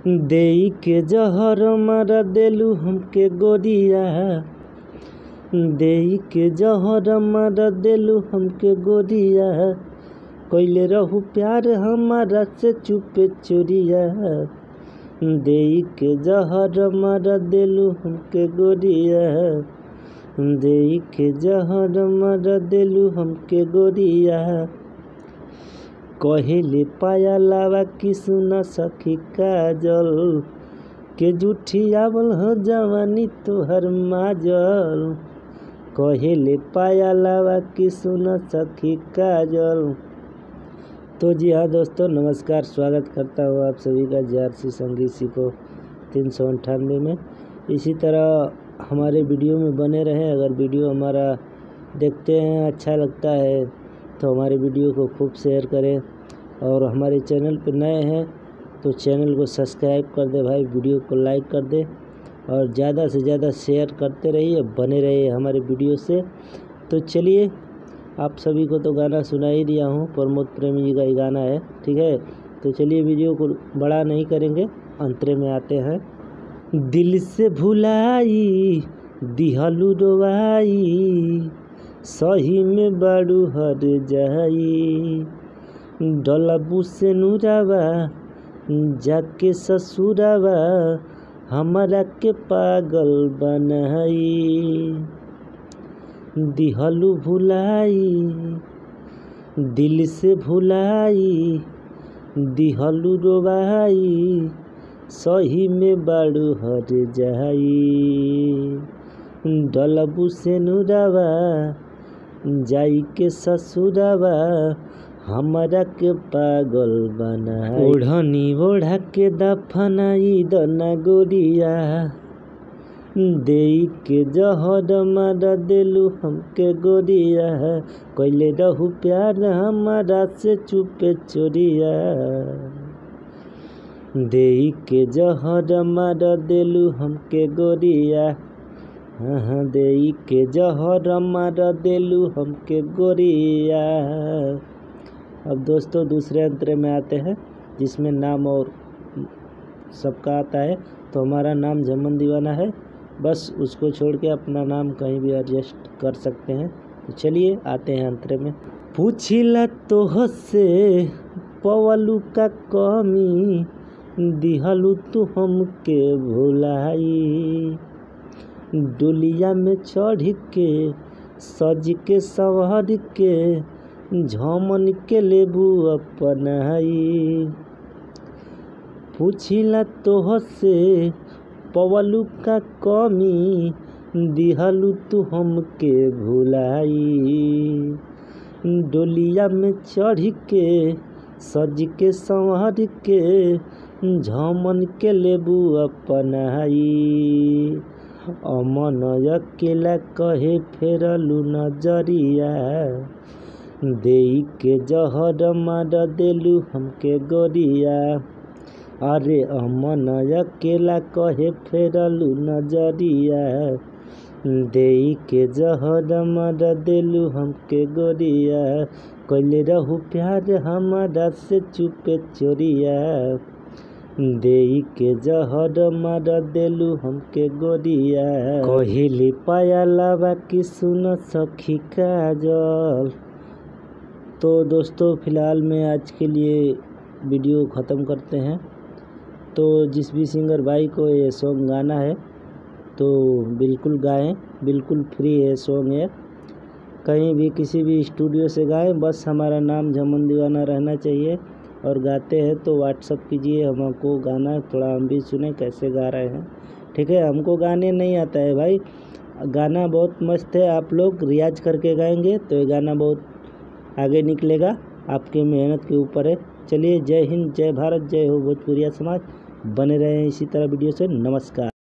देई के जहर मारा देलू हमके गोरिया, देई के जहर मारा देलू हमके गोरिया, कइले रहू प्यार हमारा से चुपे चोरिया। देई के जहर मारा देलू हमके गोरिया, देई के जहर मारा देलू हमके गोरिया, कहेले पाया लावा कि सुना सखी काजल, के जूठी आवल हो जवानी तोहर माजल। कहेले पाया लावा कि सुना सखी काजल। तो जी हाँ दोस्तों, नमस्कार, स्वागत करता हूँ आप सभी का JRC संगीत सीखो 398 में। इसी तरह हमारे वीडियो में बने रहें। अगर वीडियो हमारा देखते हैं, अच्छा लगता है तो हमारे वीडियो को खूब शेयर करें, और हमारे चैनल पर नए हैं तो चैनल को सब्सक्राइब कर दे भाई, वीडियो को लाइक कर दे और ज़्यादा से ज़्यादा शेयर करते रहिए, बने रहिए हमारे वीडियो से। तो चलिए, आप सभी को तो गाना सुना ही दिया हूँ, प्रमोद प्रेमी जी का ही गाना है, ठीक है। तो चलिए, वीडियो को बड़ा नहीं करेंगे, अंतरे में आते हैं। दिल से भुलाई दिहलू रोवाई, सही में बाड़ू हर जाई, डलबू से नूरावा जाके ससुरावा, हमारा के पागल बनाई। दिहलू भुलाई दिल से भुलाई, दिहलू रोवाई, सही में बाड़ू हर जाई, डलबू से नूरावा जाई के ससुरावा, हमारा के पागल बनाई। ओढ़नी ओढ़ा के दफनाई दना गोरिया, देई के जहर मारा देलू हमके गोरिया, कइले रहू प्यार हमारा से चुपे चोरिया। देई के जहर मारा देलू हमके गोरिया, हाँ देई के जहर मारा देलू हमके गोरिया। अब दोस्तों, दूसरे अंतरे में आते हैं, जिसमें नाम और सबका आता है। तो हमारा नाम झमन दीवाना है, बस उसको छोड़ के अपना नाम कहीं भी एडजस्ट कर सकते हैं। तो चलिए, आते हैं अंतरे में। पूछिला तोह से पवलू का कमी, दिहलू तू हमके भुलाई, डोलिया में चढ़ के सज के संवर के, झमन के लेबू अपनाई। पूछिला तोह से पवलू का कमी, दिहलू तू हमके भुलाई, डोलिया में चढ़ के सज के संवर के, झमन के लेबू अपनाई। अमन अकेला कहे फेरलू नजरिया, देई के जहर मारा देलू हमके गोरिया, अरे अमन अकेला कहे फेरलू नजरिया, देई के जहर मारा देलू हमके गोरिया, कइले रहू प्यार हमारा से चुपे चोरिया। देई के जहर मारा देलू हमके गोरिया, कहेले पाया लावा कि सुन सखी काजल। तो दोस्तों, फ़िलहाल में आज के लिए वीडियो ख़त्म करते हैं। तो जिस भी सिंगर भाई को ये सॉन्ग गाना है तो बिल्कुल गाएं, बिल्कुल फ्री है सॉन्ग है, कहीं भी किसी भी स्टूडियो से गाएं, बस हमारा नाम झमन दीवाना रहना चाहिए। और गाते हैं तो व्हाट्सअप कीजिए हमको गाना, थोड़ा हम भी सुने कैसे गा रहे हैं, ठीक है। हमको गाने नहीं आता है भाई, गाना बहुत मस्त है, आप लोग रियाज करके गाएंगे तो ये गाना बहुत आगे निकलेगा, आपकी मेहनत के ऊपर है। चलिए, जय हिंद, जय भारत, जय हो भोजपुरिया समाज। बने रहें इसी तरह वीडियो से। नमस्कार।